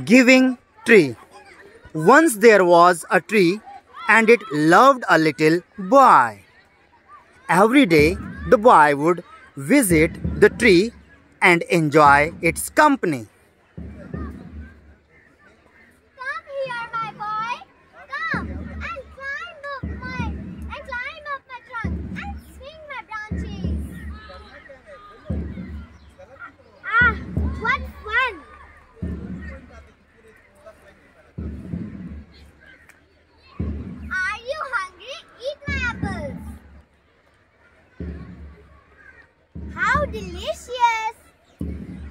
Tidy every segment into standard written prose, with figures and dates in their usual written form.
Giving tree. Once there was a tree and it loved a little boy. Every day the boy would visit the tree and enjoy its company. Come here, my boy. Come and climb up my trunk and swing my branches. Ah, what fun! Are you hungry? Eat my apples. How delicious!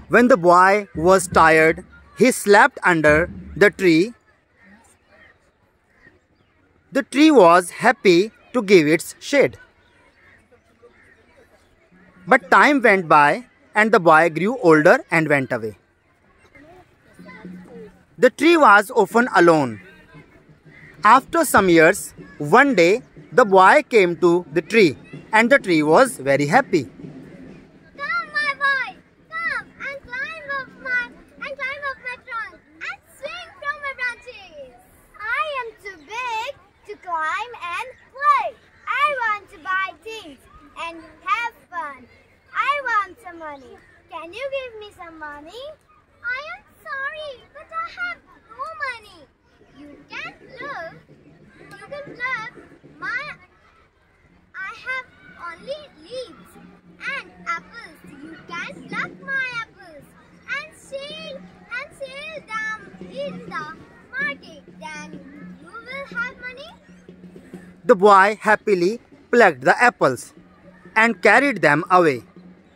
When the boy was tired, he slept under the tree. The tree was happy to give its shade. But time went by and the boy grew older and went away. The tree was often alone. After some years, one day the boy came to the tree and the tree was very happy. Come, my boy. Come and climb up my trunk and swing from my branches. I am too big to climb and play. I want to buy things and have fun. I want some money. Can you give me some money? I am sorry, but I have no money. You can look I have only leaves and apples. You can pluck my apples and sell them in the market. Then you will have money. The boy happily plucked the apples and carried them away.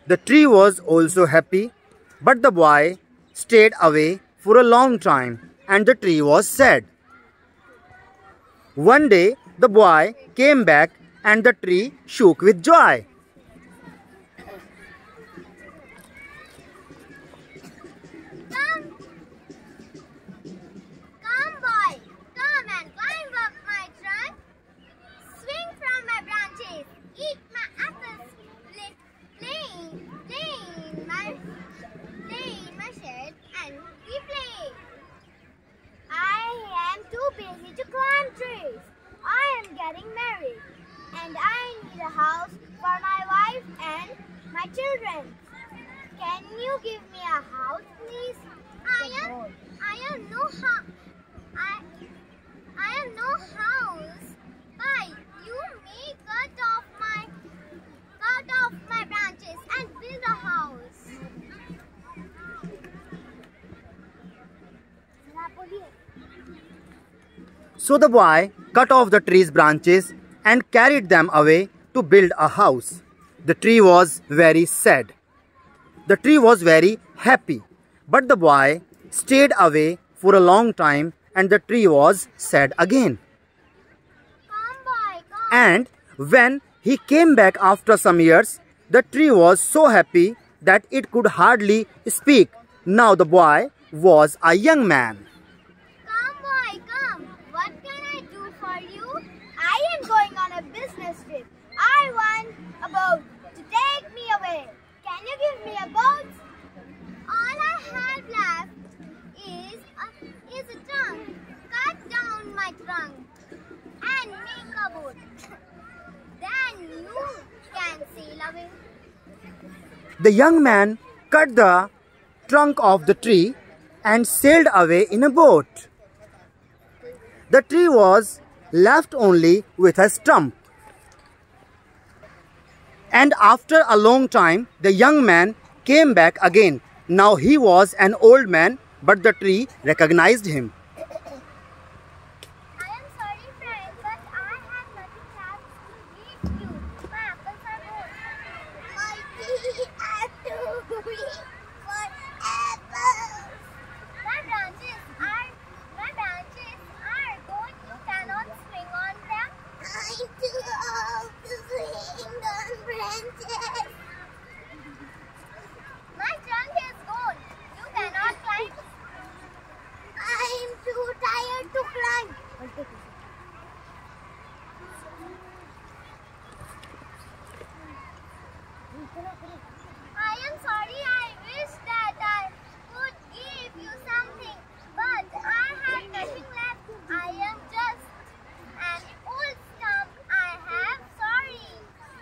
The tree was also happy, but the boy stayed away for a long time and the tree was sad. One day, the boy came back and the tree shook with joy. Come, boy. Come and climb up my trunk. Swing from my branches. Eat my apples. Play in my shed and we play. I am too busy to climb trees. I am getting married and I need a house for my wife and my children. Can you give me a house, please? I am no house. But you may cut off my branches and build a house. So the boy cut off the tree's branches and carried them away to build a house. The tree was very sad. The tree was very happy, but the boy stayed away for a long time and the tree was sad again. Come, boy, come. And when he came back after some years, the tree was so happy that it could hardly speak. Now the boy was a young man. Come, boy, come. What can I do for you? I am going on a business trip. I want a boat to take me away. Can you give me a boat? All I have left is a trunk. Cut down my trunk and make a boat. Then you can sail away. The young man cut the trunk of the tree and sailed away in a boat. The tree was left only with a stump. And after a long time, the young man came back again. Now he was an old man, but the tree recognized him. I am sorry, friend, but I have nothing left to give you. My apples are gone. My teeth are too weak for apples. My branches are gone. You cannot swing on them. I'm too old to swing on branches. My trunk is gone. You cannot climb. I'm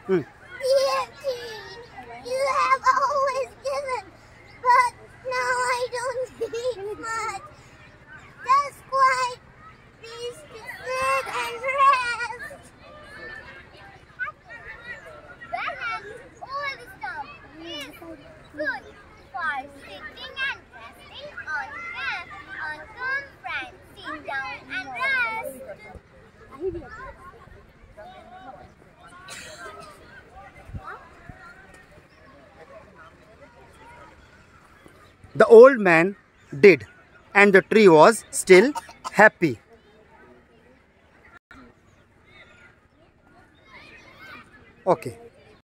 Dear tree, you have always given, but now I don't need much. Just quite please to sit and rest. Perhaps all the stuff is good for sitting and resting on them. Come, friends, sit down and rest. The old man did, and the tree was still happy. Okay.